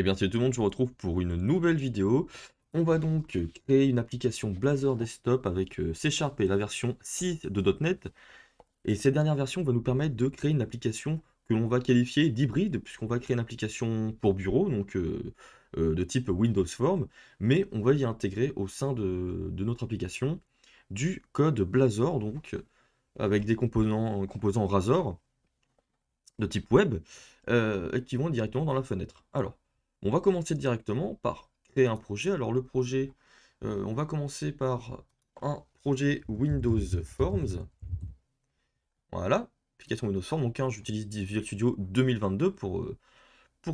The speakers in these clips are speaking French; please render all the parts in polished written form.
Eh bien, salut tout le monde, je vous retrouve pour une nouvelle vidéo. On va donc créer une application Blazor Desktop avec C# et la version 6 de .NET. Et cette dernière version va nous permettre de créer une application que l'on va qualifier d'hybride, puisqu'on va créer une application pour bureau, donc de type Windows Form, mais on va y intégrer au sein de notre application du code Blazor, donc avec des composants Razor de type web et qui vont directement dans la fenêtre. Alors, on va commencer directement par créer un projet. Alors le projet, on va commencer par un projet Windows Forms. Voilà, application Windows Forms. Donc hein, j'utilise Visual Studio 2022 pour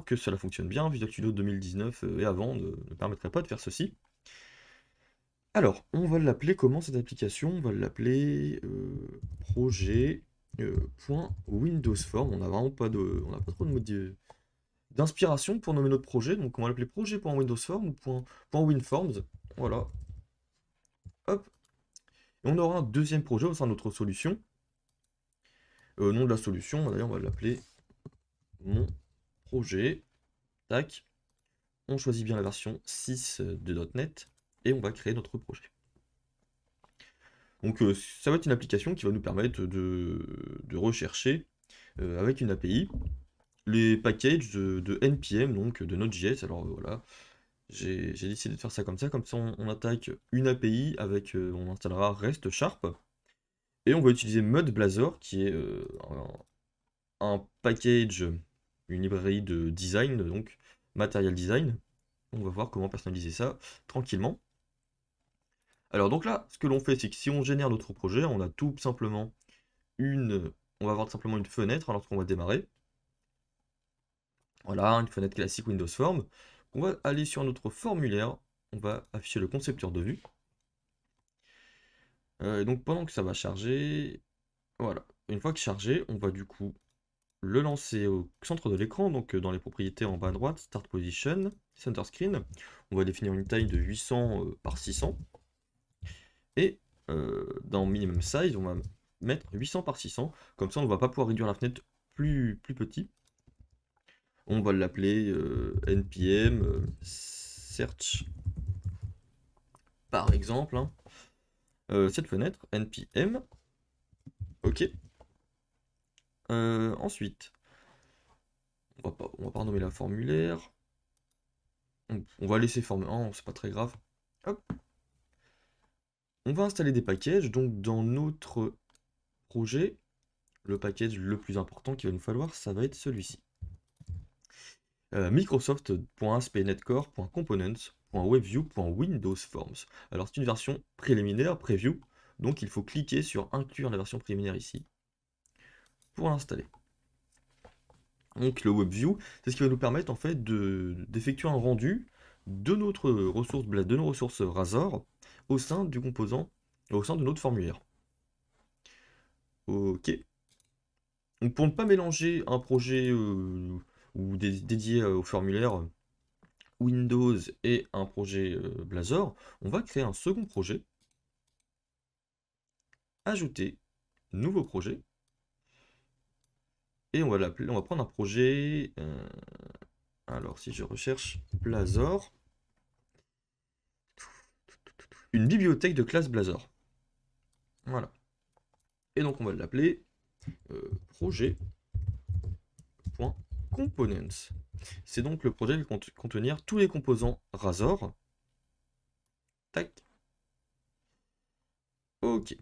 que cela fonctionne bien. Visual Studio 2019 et avant ne permettrait pas de faire ceci. Alors, on va l'appeler comment cette application? On va l'appeler projet .windows Form. On n'a vraiment pas on n'a pas trop de d'inspiration pour nommer notre projet, donc on va l'appeler projet.windowsform ou .winforms. Voilà, hop. Et on aura un deuxième projet au sein de notre solution. Nom de la solution, d'ailleurs on va l'appeler mon projet. Tac. On choisit bien la version 6 de .NET et on va créer notre projet. Donc ça va être une application qui va nous permettre de rechercher avec une API les packages de NPM, donc de Node.js. Alors voilà, j'ai décidé de faire ça, comme ça on attaque une API avec, on installera REST Sharp, et on va utiliser MudBlazor, qui est un package, une librairie de design, donc Material Design. On va voir comment personnaliser ça tranquillement. Alors donc là, ce que l'on fait, c'est que si on génère notre projet, on a tout simplement on va avoir tout simplement une fenêtre lorsqu'on va démarrer. Voilà, une fenêtre classique Windows Form. On va aller sur notre formulaire, on va afficher le concepteur de vue. Donc pendant que ça va charger, voilà. Une fois que chargé, on va du coup le lancer au centre de l'écran, donc dans les propriétés en bas à droite, Start Position, Center Screen. On va définir une taille de 800 par 600. Et dans Minimum Size, on va mettre 800 par 600. Comme ça, on ne va pas pouvoir réduire la fenêtre plus petit. On va l'appeler NPM Search, par exemple. Hein. Cette fenêtre, NPM. OK. Ensuite, on va pas renommer la formulaire. On va laisser forme 1, c'est pas très grave. Hop. On va installer des packages. Donc dans notre projet, le package le plus important qu'il va nous falloir, ça va être celui-ci. Microsoft.ASP.NETCore.components.WebView.WindowsForms. Alors c'est une version préliminaire, preview, donc il faut cliquer sur inclure la version préliminaire ici pour l'installer. Donc le WebView, c'est ce qui va nous permettre en fait d'effectuer un rendu de nos ressources Razor au sein du composant, au sein de notre formulaire. Ok. Donc pour ne pas mélanger un projet dédié au formulaire Windows et un projet Blazor, on va créer un second projet, ajouter nouveau projet, et on va prendre un projet. Alors si je recherche Blazor, une bibliothèque de classe Blazor. Voilà. Et donc on va l'appeler projet.components. C'est donc le projet qui va contenir tous les composants Razor. Tac. Ok.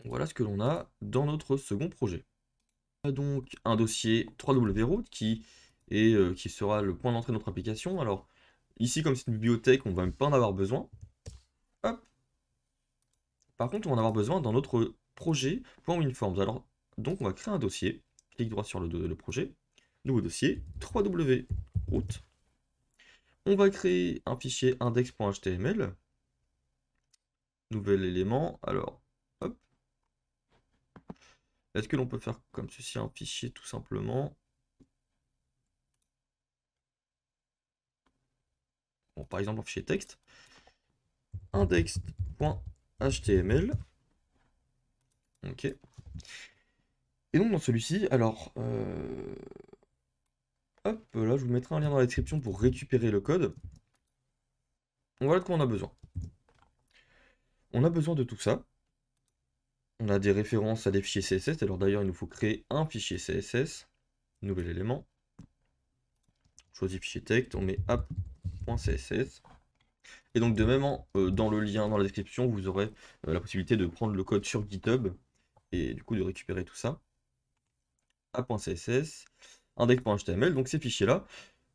Voilà ce que l'on a dans notre second projet. On a donc un dossier wroot qui sera le point d'entrée de notre application. Alors ici, comme c'est une bibliothèque, on ne va même pas en avoir besoin. Hop. Par contre, on va en avoir besoin dans notre projet.winforms. Alors donc on va créer un dossier. Clic droit sur le projet. Nouveau dossier, wroot. On va créer un fichier index.html. Nouvel élément. Alors, hop. Est-ce que l'on peut faire comme ceci un fichier tout simplement? Bon, par exemple, un fichier texte. Index.html. Ok. Et donc dans celui-ci, alors, Hop, là, je vous mettrai un lien dans la description pour récupérer le code. Voilà de quoi on a besoin. On a besoin de tout ça. On a des références à des fichiers CSS. Alors d'ailleurs, il nous faut créer un fichier CSS. Nouvel élément. Choisis fichier texte, on met app.css. Et donc de même, dans le lien dans la description, vous aurez la possibilité de prendre le code sur GitHub et du coup de récupérer tout ça. app.css, index.html, donc ces fichiers-là,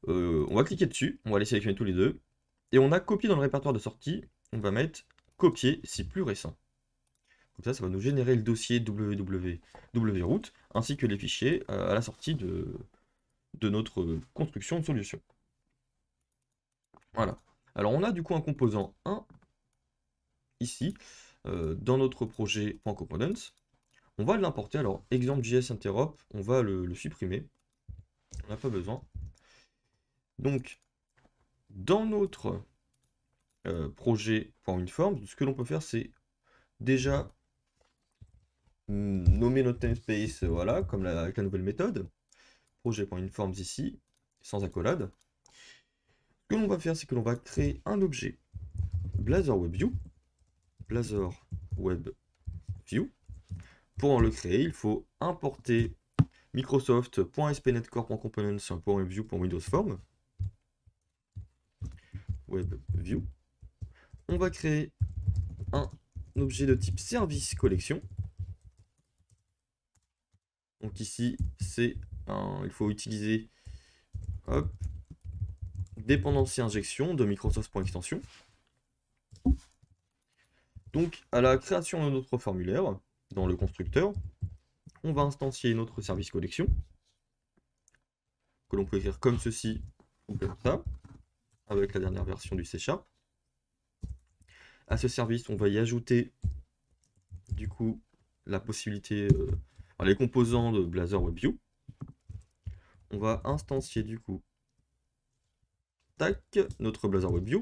on va cliquer dessus, on va les sélectionner tous les deux, et on a copié dans le répertoire de sortie, on va mettre copier si plus récent. Comme ça va nous générer le dossier www.root, ainsi que les fichiers à la sortie de notre construction de solution. Voilà. Alors on a du coup un composant 1 ici, dans notre projet .components. On va l'importer. Alors exemple.js interop, on va le supprimer. On n'a pas besoin. Donc dans notre projet .winforms, ce que l'on peut faire, c'est déjà nommer notre namespace, voilà, comme avec la nouvelle méthode. Projet.winforms ici, sans accolade. Ce que l'on va faire, c'est que l'on va créer un objet Blazor WebView. Blazor WebView. Pour le créer, il faut importer Microsoft.spnetcore.components.webview.windows form. WebView. On va créer un objet de type service collection. Donc ici, il faut utiliser dépendancy injection de Microsoft.extension. Donc à la création de notre formulaire, dans le constructeur, on va instancier notre service collection, que l'on peut écrire comme ceci ou comme ça, avec la dernière version du C#. À ce service, on va y ajouter du coup la possibilité, les composants de Blazor WebView. On va instancier du coup notre Blazor WebView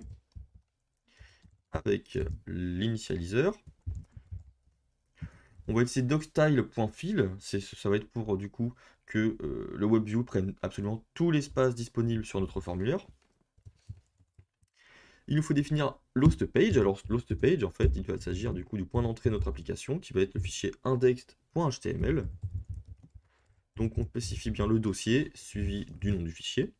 avec l'initialiseur. On va utiliser docstyle.fill, ça va être pour du coup que le WebView prenne absolument tout l'espace disponible sur notre formulaire. Il nous faut définir l'hostpage. Alors l'hostpage, en fait, il va s'agir du coup du point d'entrée de notre application qui va être le fichier index.html. Donc on spécifie bien le dossier suivi du nom du fichier.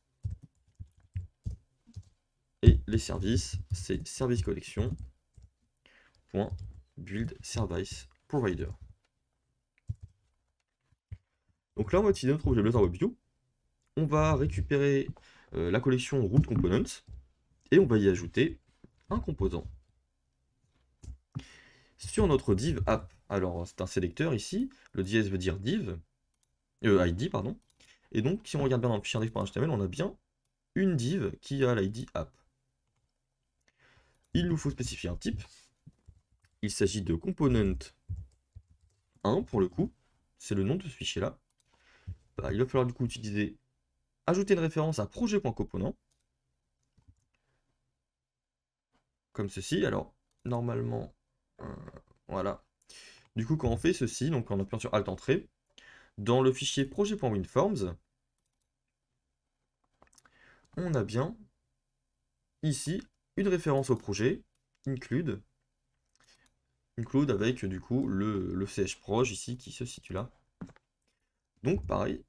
Et les services, c'est service collection.build service provider. Donc là, on va utiliser notre objet Blazor WebView. On va récupérer la collection root components et on va y ajouter un composant. Sur notre div app, alors c'est un sélecteur ici, le dièse veut dire div, ID, pardon. Et donc, si on regarde bien dans le fichier index.html, on a bien une div qui a l'ID app. Il nous faut spécifier un type. Il s'agit de component 1 pour le coup. C'est le nom de ce fichier-là. Il va falloir du coup ajouter une référence à projet.component. Comme ceci. Alors, normalement, voilà. Du coup, quand on fait ceci, donc en appuyant sur Alt Entrée, dans le fichier projet.winforms, on a bien ici une référence au projet, include avec du coup le chproj ici qui se situe là. Donc pareil,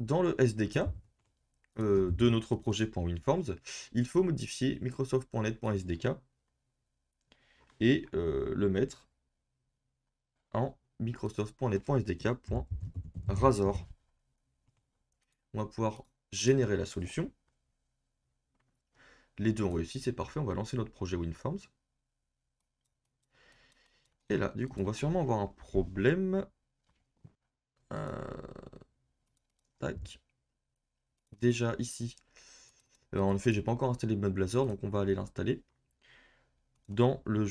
dans le SDK de notre projet.winforms, il faut modifier microsoft.net.sdk et le mettre en microsoft.net.sdk.razor. On va pouvoir générer la solution. Les deux ont réussi, c'est parfait, on va lancer notre projet WinForms. Et là, du coup, on va sûrement avoir un problème. Tac. Déjà ici, en effet, j'ai pas encore installé le mode Blazor, donc on va aller l'installer. Dans le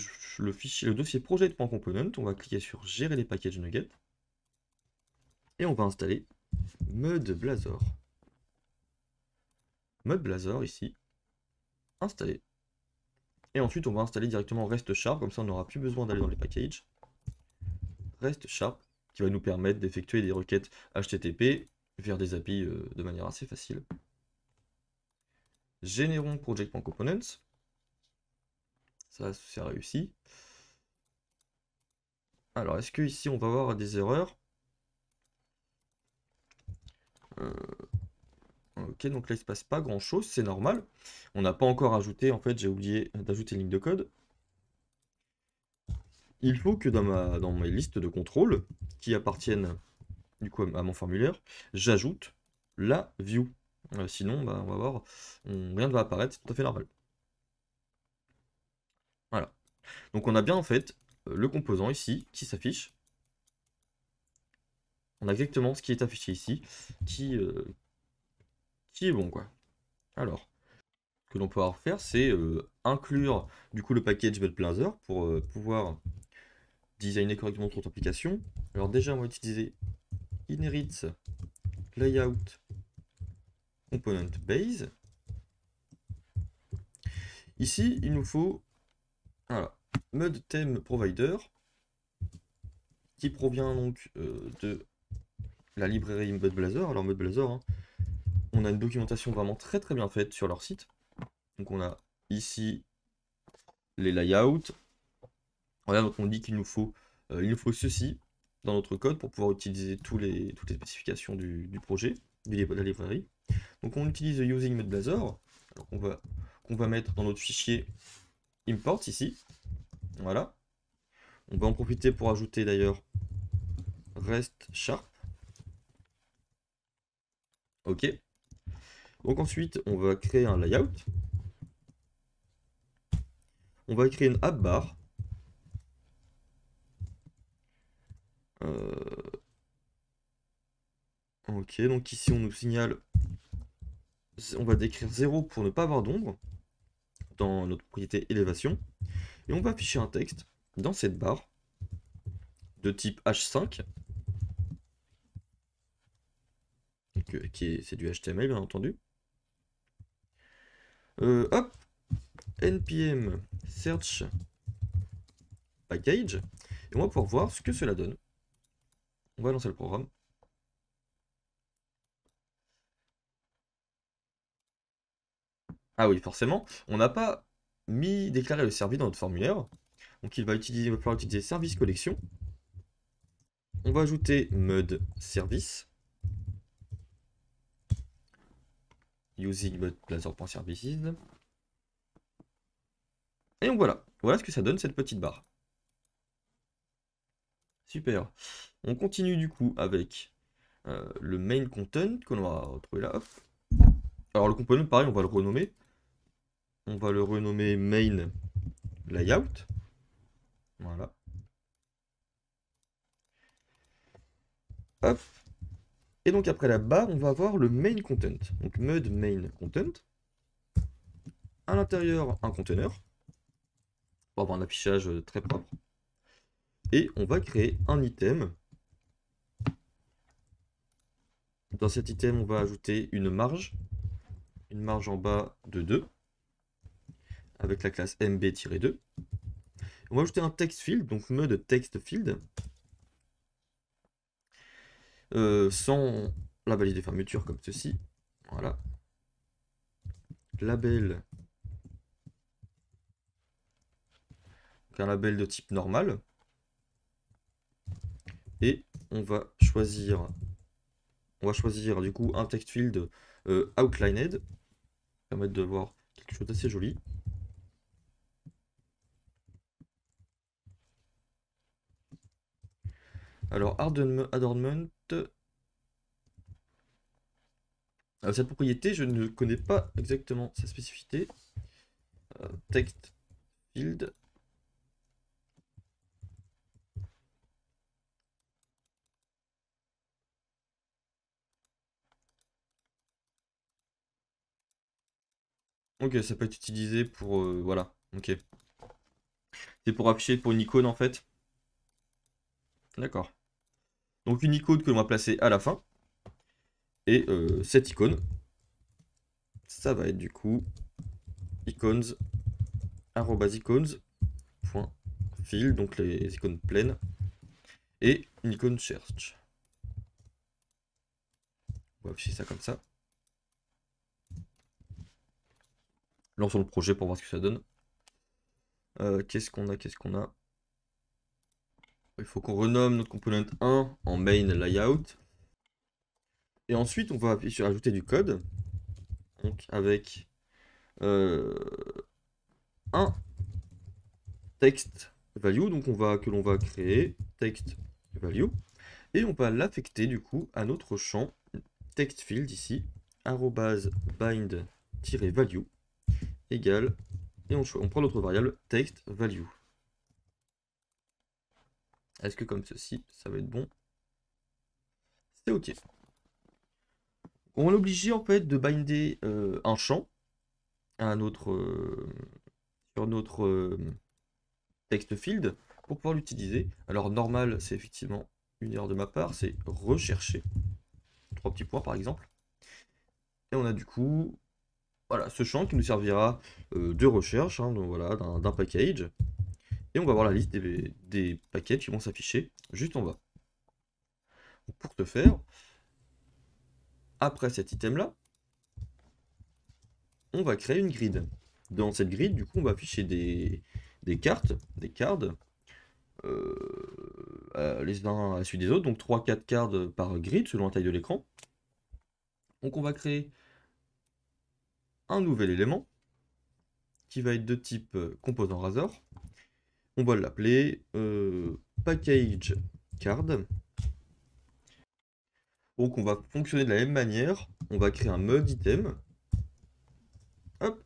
dossier projet.component, on va cliquer sur gérer les packages NuGet. Et on va installer mode Blazor. Mode Blazor ici, installé. Et ensuite, on va installer directement REST Sharp, comme ça on n'aura plus besoin d'aller dans les packages. REST Sharp, qui va nous permettre d'effectuer des requêtes HTTP vers des API de manière assez facile. Générons project.components. Ça, c'est réussi. Alors, est-ce que ici on va avoir des erreurs? Ok, donc là il se passe pas grand chose, c'est normal. On n'a pas encore ajouté, en fait, j'ai oublié d'ajouter une ligne de code. Il faut que dans mes listes de contrôle, qui appartiennent du coup à mon formulaire, j'ajoute la view. Sinon, bah, on va voir, rien ne va apparaître, c'est tout à fait normal. Voilà. Donc on a bien en fait le composant ici qui s'affiche. On a exactement ce qui est affiché ici, qui, euh, qui est bon quoi. Alors, ce que l'on peut faire, c'est inclure du coup le package BuildBlazer pour pouvoir designer correctement notre application. Alors déjà, on va utiliser inherit layout component base. Ici, il nous faut voilà, mode theme provider qui provient donc de la librairie ModBlazer. Alors ModBlazer, hein, on a une documentation vraiment très très bien faite sur leur site. Donc on a ici les layouts. Voilà, donc on dit qu'il nous faut ceci dans notre code pour pouvoir utiliser toutes les spécifications du projet, de la librairie. Donc on utilise using ModBlazer, qu'on va mettre dans notre fichier import ici. Voilà. On va en profiter pour ajouter d'ailleurs rest sharp. Ok. Donc ensuite, on va créer un layout. On va créer une app bar. Ok, donc ici on nous signale, on va décrire 0 pour ne pas avoir d'ombre dans notre propriété élévation. Et on va afficher un texte dans cette barre de type H5. C'est du HTML bien entendu. Hop, npm search package. Et on va pouvoir voir ce que cela donne. On va lancer le programme. Ah oui, forcément, on n'a pas déclaré le service dans notre formulaire. Donc il va falloir utiliser service collection. On va ajouter mode service using modBlazer.services. Et donc voilà ce que ça donne cette petite barre. Super. On continue du coup avec le main content qu'on va retrouver là. Hop. Alors le component, pareil, on va le renommer. On va le renommer main layout. Voilà. Hop. Et donc après la barre, on va avoir le main content. Donc mode main content. À l'intérieur, un conteneur. Pour avoir un affichage très propre. Et on va créer un item. Dans cet item, on va ajouter une marge en bas de 2, avec la classe mb-2. On va ajouter un text field, donc mode text field, sans label des fermetures comme ceci. Voilà. Label, donc un label de type normal. Et on va choisir du coup un text field outlined, permettre de voir quelque chose d'assez joli. Alors adornment, cette propriété, je ne connais pas exactement sa spécificité. Text field. Ok, ça peut être utilisé pour... voilà, ok. C'est pour afficher pour une icône en fait. D'accord. Donc une icône que l'on va placer à la fin. Et cette icône, ça va être du coup icons, icons.fill, donc les icônes pleines. Et une icône search. On va afficher ça comme ça. Lançons le projet pour voir ce que ça donne. Qu'est-ce qu'on a? Il faut qu'on renomme notre component 1 en main layout. Et ensuite, on va ajouter du code. Donc, avec un text value, donc que l'on va créer text value. Et on va l'affecter du coup à notre champ text field ici, @bind-value égale, et on prend notre variable text value. Est-ce que comme ceci, ça va être bon? C'est OK. On est obligé en fait de binder un champ à sur notre text field pour pouvoir l'utiliser. Alors normal, c'est effectivement une erreur de ma part, c'est rechercher. 3 petits points par exemple. Et on a du coup voilà, ce champ qui nous servira de recherche, hein, donc voilà, d'un package. Et on va voir la liste des packages qui vont s'afficher juste en bas. Donc, pour ce faire, après cet item-là, on va créer une grid. Dans cette grid, du coup, on va afficher des cartes, des cards, les uns à la suite des autres, donc 3-4 cards par grid selon la taille de l'écran. Donc on va créer un nouvel élément qui va être de type composant Razor. On va l'appeler package card. Donc on va fonctionner de la même manière. On va créer un mode item. Hop.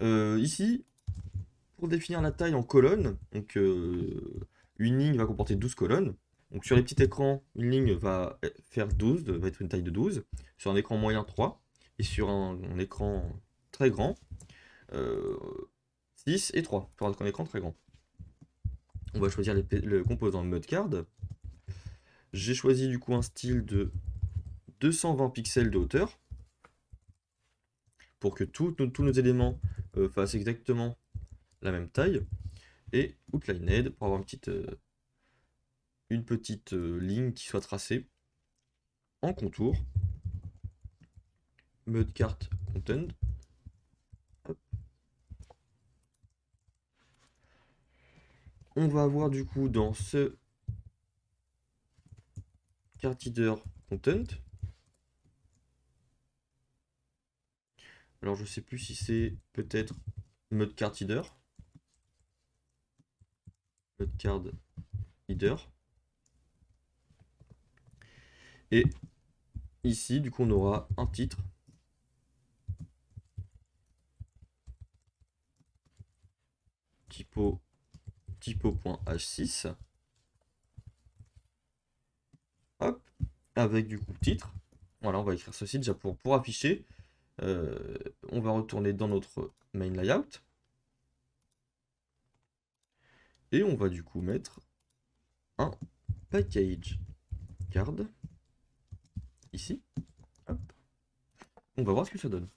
Ici, pour définir la taille en colonnes, donc une ligne va comporter 12 colonnes. Donc sur les petits écrans, une ligne va faire 12, va être une taille de 12. Sur un écran moyen, 3. Et sur un écran très grand, 6 et 3. Sur un écran très grand. On va choisir le composant mode card. J'ai choisi du coup un style de 220 pixels de hauteur pour que tous nos éléments fassent exactement la même taille. Et outlined pour avoir une petite ligne qui soit tracée en contour. Mode carte content. Hop. On va avoir du coup dans ce cart header content. Alors je sais plus si c'est peut-être mode cart header. Mode card header. Et ici, du coup, on aura un titre. Typo.h6. Hop. Avec du coup titre. Voilà, on va écrire ceci déjà pour afficher. On va retourner dans notre main layout. Et on va du coup mettre un package card. Ici. Hop. On va voir ce que ça donne.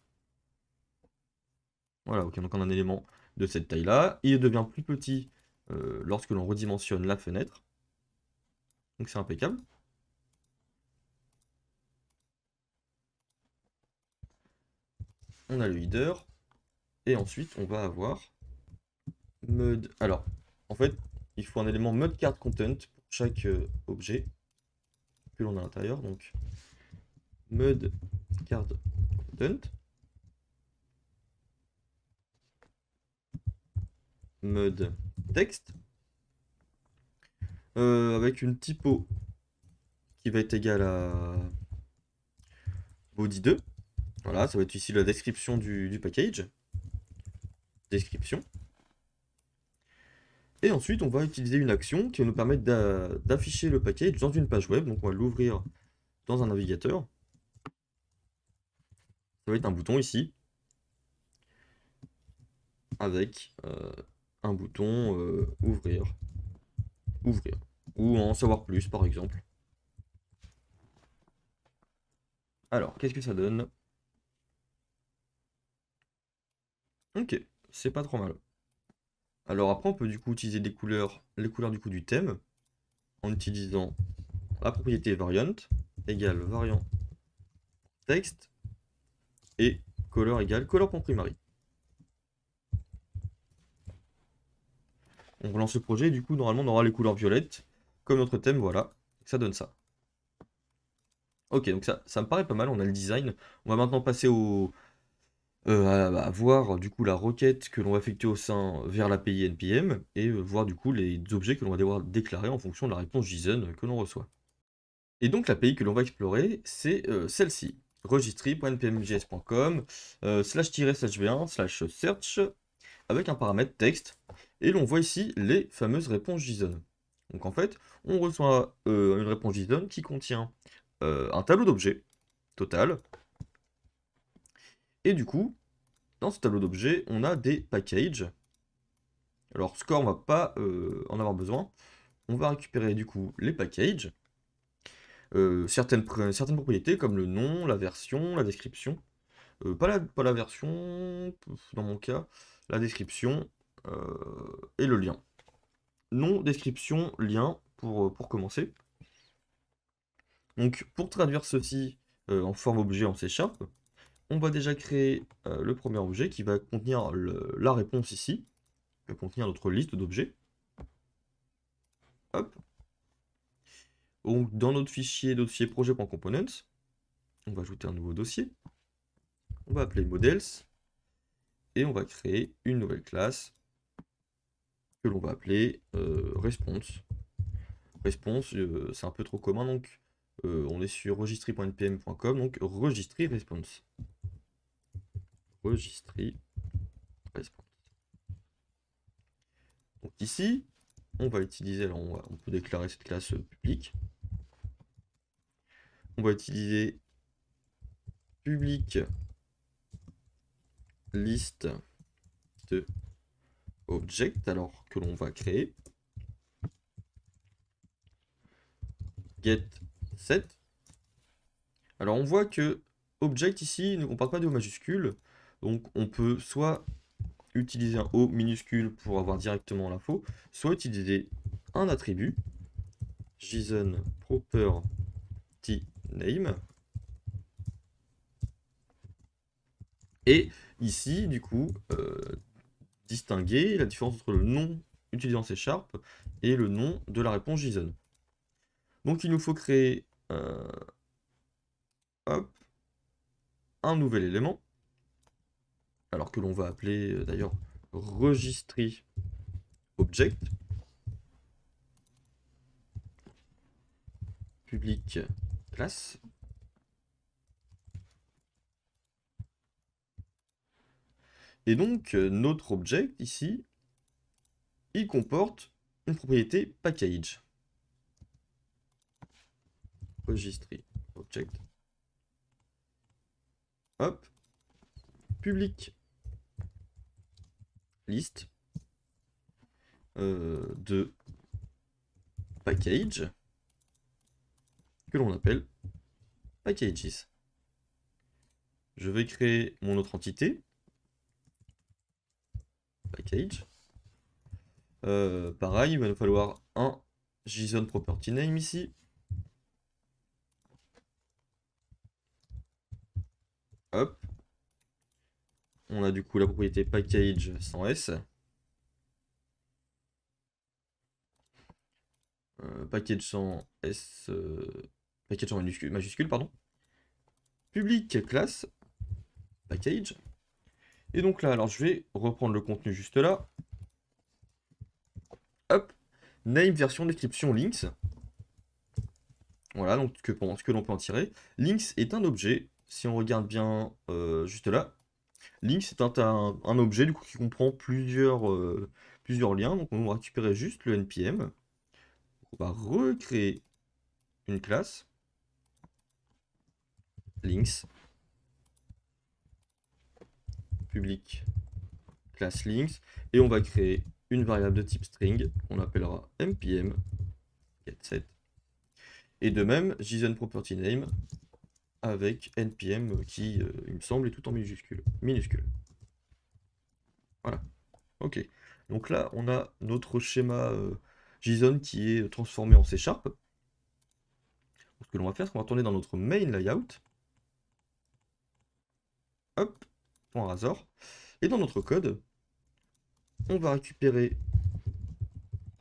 Voilà, ok, donc on a un élément de cette taille-là. Il devient plus petit lorsque l'on redimensionne la fenêtre. Donc c'est impeccable. On a le header. Et ensuite, on va avoir mode. Alors, en fait, il faut un élément mode card content pour chaque objet que l'on a à l'intérieur. Donc, mode card content. Mode texte. Avec une typo qui va être égale à body 2. Voilà, ça va être ici la description du package. Description. Et ensuite, on va utiliser une action qui va nous permettre d'afficher le package dans une page web. Donc, on va l'ouvrir dans un navigateur. Ça va être un bouton ici. Avec un bouton ouvrir. Ouvrir. Ou en savoir plus, par exemple. Alors, qu'est-ce que ça donne? Ok, c'est pas trop mal. Alors après, on peut du coup utiliser les couleurs du coup du thème, en utilisant la propriété variant, égale variant text et color égale color.primary. On relance le projet et du coup, normalement, on aura les couleurs violettes. Comme notre thème, voilà. Ça donne ça. Ok, donc ça me paraît pas mal, on a le design. On va maintenant passer à voir du coup la requête que l'on va effectuer au sein vers l'API NPM et voir du coup les objets que l'on va devoir déclarer en fonction de la réponse JSON que l'on reçoit. Et donc l'API que l'on va explorer, c'est celle-ci. registry.npmjs.com /v1/search avec un paramètre texte. Et l'on voit ici les fameuses réponses JSON. Donc en fait, on reçoit une réponse JSON qui contient un tableau d'objets total. Et du coup, dans ce tableau d'objets, on a des packages. Alors score, on va pas en avoir besoin. On va récupérer du coup les packages. Certaines propriétés comme le nom, la version, la description. Pas la version, dans mon cas, la description et le lien. Nom, description, lien pour commencer. Donc pour traduire ceci en forme objet en C#, on va déjà créer le premier objet qui va contenir la réponse ici, qui va contenir notre liste d'objets. Hop. Donc dans notre fichier, dossier projet.components, on va ajouter un nouveau dossier. On va appeler models et on va créer une nouvelle classe que l'on va appeler response. Response, c'est un peu trop commun, donc on est sur registry.npm.com, donc registry response. Registry response. Donc ici, on va utiliser, alors on peut déclarer cette classe publique. On va utiliser public list de object, alors que l'on va créer get set. Alors on voit que object ici, on ne parle pas de O majuscule, donc on peut soit utiliser un O minuscule pour avoir directement l'info, soit utiliser un attribut JSON property name. Et ici, du coup, distinguer la différence entre le nom utilisé en C# et le nom de la réponse JSON. Donc il nous faut créer hop, un nouvel élément, alors que l'on va appeler d'ailleurs registry object, public classe. Et donc notre object ici, il comporte une propriété package. Registry object. Hop, public liste de package que l'on appelle packages. Je vais créer mon autre entité, package. Pareil, il va nous falloir un JSON property name ici. Hop. On a du coup la propriété package sans S. Package sans S. Package en majuscule, pardon. Public classe package. Et donc là, alors je vais reprendre le contenu juste là. Hop. Name, version, description, links. Voilà, donc ce que l'on peut en tirer. Links est un objet. Si on regarde bien juste là, links c'est un objet du coup qui comprend plusieurs liens. Donc on va récupérer juste le npm. On va recréer une classe links public classe links et on va créer une variable de type string qu'on appellera npm getSet. Et de même JSON property name avec npm qui, il me semble, est tout en minuscule. Voilà. Ok. Donc là, on a notre schéma JSON qui est transformé en C#. Ce que l'on va faire, c'est qu'on va tourner dans notre main layout. hop, .razor. Et dans notre code, on va récupérer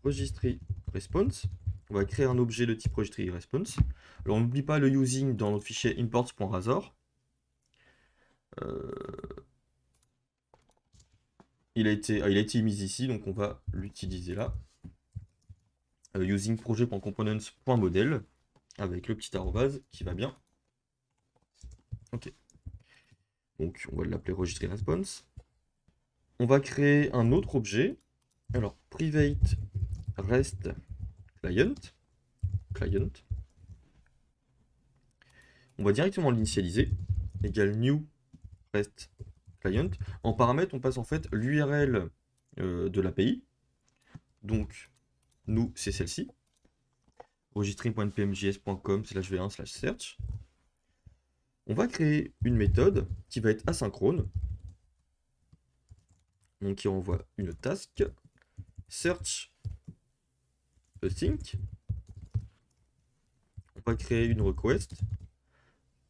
registry response. On va créer un objet de type registry response. Alors on n'oublie pas le using dans notre fichier imports.razor. Il a été mis ici, donc on va l'utiliser là. Using projet.components.model avec le petit arrobase qui va bien. Ok. Donc on va l'appeler registry response. On va créer un autre objet. Alors private rest client. On va directement l'initialiser. Égale new rest client. En paramètre, on passe en fait l'URL de l'API. Donc nous, c'est celle-ci. registry.pmjs.com/v1/search. On va créer une méthode qui va être asynchrone. Donc qui renvoie une task. Search async. On va créer une request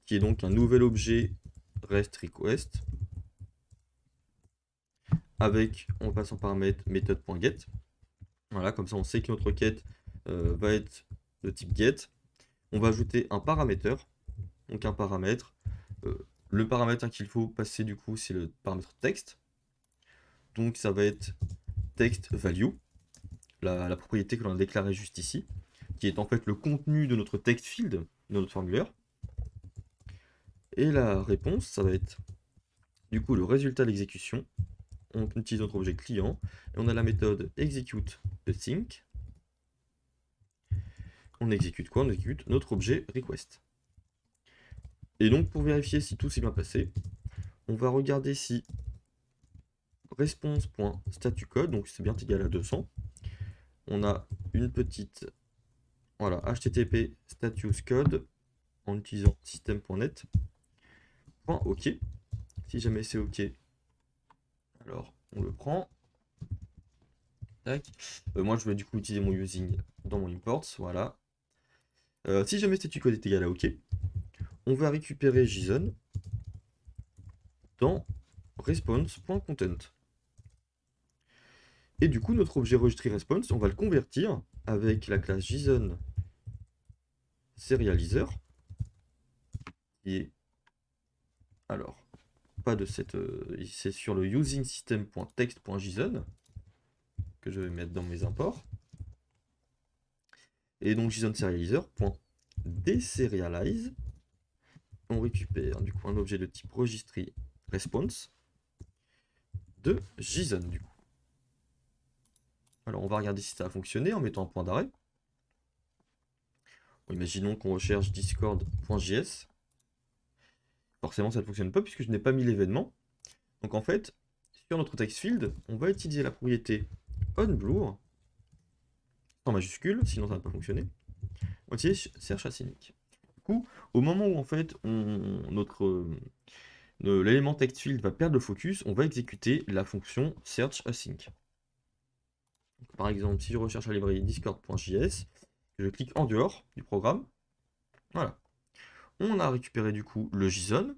qui est donc un nouvel objet REST request avec, on passe en paramètre méthode.get. Voilà, comme ça on sait que notre requête va être de type get. On va ajouter un paramétreur, donc un paramètre. Le paramètre qu'il faut passer du coup, c'est le paramètre texte. Donc ça va être text value, la propriété que l'on a déclarée juste ici, qui est en fait le contenu de notre text field, de notre formulaire. Et la réponse, ça va être du coup le résultat d'exécution. On utilise notre objet client et on a la méthode execute async. On exécute quoi? On exécute notre objet request. Et donc pour vérifier si tout s'est bien passé, on va regarder si response.statucode, donc c'est bien égal à 200. On a une petite, voilà, http status code en utilisant system.net. OK. Si jamais c'est OK, alors on le prend. Tac. Moi je vais du coup utiliser mon using dans mon imports, voilà. Si jamais statut code est égal à OK, on va récupérer JSON dans response.content. Et du coup, notre objet registry response, on va le convertir avec la classe JSON serializer, qui est, alors, pas de cette, c'est sur le using system.text.json que je vais mettre dans mes imports. Et donc JSON serializer.deserialize. On récupère du coup un objet de type registry response de JSON du coup. Alors on va regarder si ça a fonctionné en mettant un point d'arrêt. Bon, imaginons qu'on recherche discord.js. Forcément ça ne fonctionne pas puisque je n'ai pas mis l'événement. Donc en fait, sur notre text field, on va utiliser la propriété onBlur en majuscule, sinon ça ne va pas fonctionner. On va utiliser search async. Du coup, au moment où en fait l'élément text field va perdre le focus, on va exécuter la fonction search async. Donc, par exemple, si je recherche la librairie discord.js, je clique en dehors du programme, voilà. On a récupéré du coup le JSON,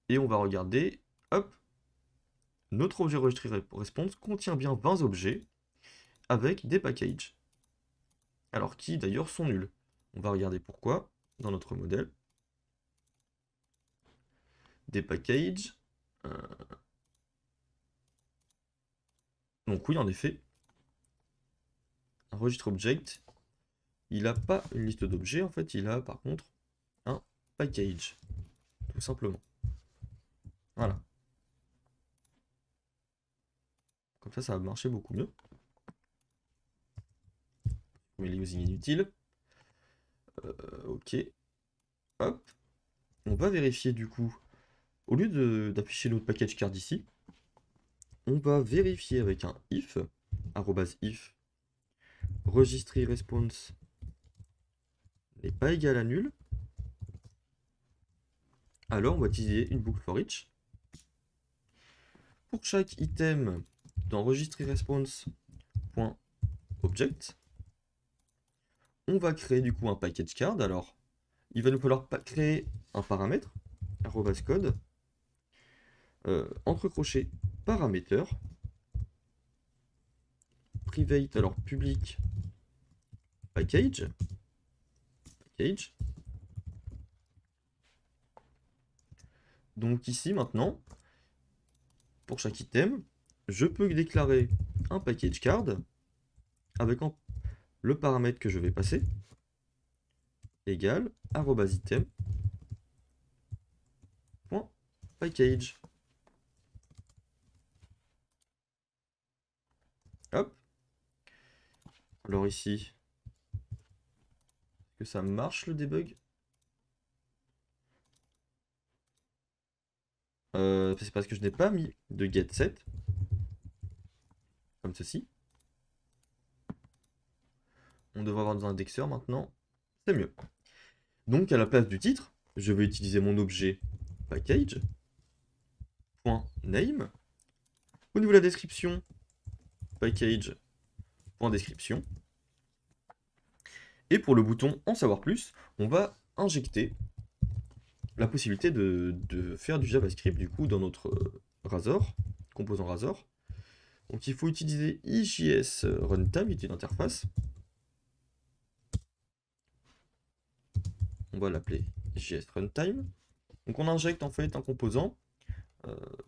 et on va regarder, hop, notre objet registry response contient bien 20 objets avec des packages. Alors qui d'ailleurs sont nuls. On va regarder pourquoi dans notre modèle. Des packages. Donc oui, en effet, un registre object, il n'a pas une liste d'objets, en fait, il a par contre un package, tout simplement. Voilà. Comme ça va marcher beaucoup mieux. Mais les using inutiles. Ok. Hop. On va vérifier du coup, au lieu d'afficher notre package card ici, on va vérifier avec un if, @if, registry response n'est pas égal à nul. Alors on va utiliser une boucle for each. Pour chaque item dans registry response.object, on va créer du coup un package card. Alors il va nous falloir créer un paramètre, @code, entre crochets parameter, private, alors public, package. Donc ici maintenant, pour chaque item, je peux déclarer un package card avec le paramètre que je vais passer égale @item.package. Hop. Alors ici, est-ce que ça marche le debug? C'est parce que je n'ai pas mis de getSet, comme ceci. On devrait avoir des indexeurs maintenant, c'est mieux. Donc à la place du titre, je vais utiliser mon objet package.name. Au niveau de la description, package.description. Et pour le bouton en savoir plus, on va injecter la possibilité de faire du JavaScript du coup dans notre Razor, composant Razor. Donc il faut utiliser IJS Runtime, utile d'interface. On va l'appeler IJS Runtime. Donc on injecte en fait un composant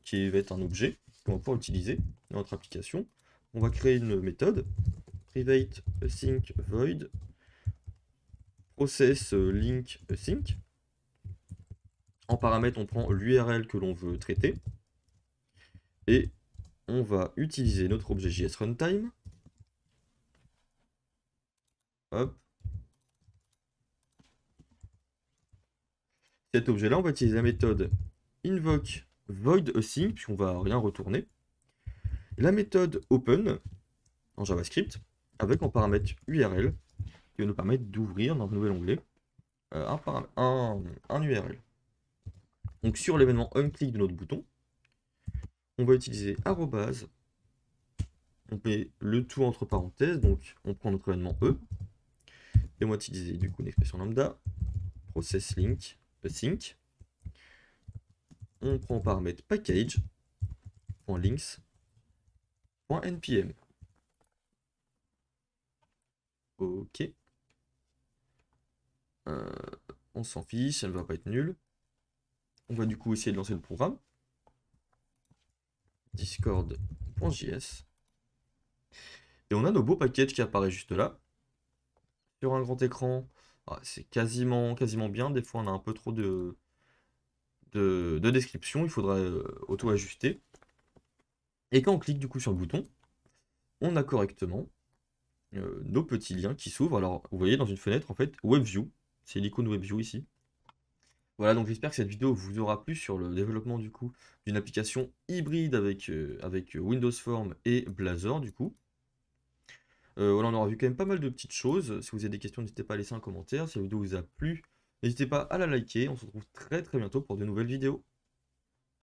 qui va être un objet qu'on va pouvoir utiliser dans notre application. On va créer une méthode private async void process link async. En paramètre, on prend l'URL que l'on veut traiter. Et on va utiliser notre objet JS Runtime. Hop. Cet objet-là, on va utiliser la méthode invoke void async, puisqu'on va rien retourner. La méthode open en JavaScript, avec en paramètre URL, qui va nous permettre d'ouvrir dans un nouvel onglet un URL. Donc sur l'événement onClick de notre bouton, on va utiliser arrobase, on met le tout entre parenthèses, donc on prend notre événement E, et on va utiliser du coup une expression lambda, process link, async, on prend en paramètre package.links.npm. Ok. On s'en fiche, ça ne va pas être nul. On va du coup essayer de lancer le programme. Discord.js. Et on a nos beaux packages qui apparaissent juste là. Sur un grand écran, c'est quasiment bien. Des fois, on a un peu trop de description. Il faudra auto-ajuster. Et quand on clique du coup sur le bouton, on a correctement nos petits liens qui s'ouvrent. Alors, vous voyez dans une fenêtre, en fait, WebView. C'est l'icône WebView ici. Voilà, donc j'espère que cette vidéo vous aura plu sur le développement du coup d'une application hybride avec Windows Form et Blazor du coup. Voilà, on aura vu quand même pas mal de petites choses. Si vous avez des questions, n'hésitez pas à laisser un commentaire. Si la vidéo vous a plu, n'hésitez pas à la liker. On se retrouve très bientôt pour de nouvelles vidéos.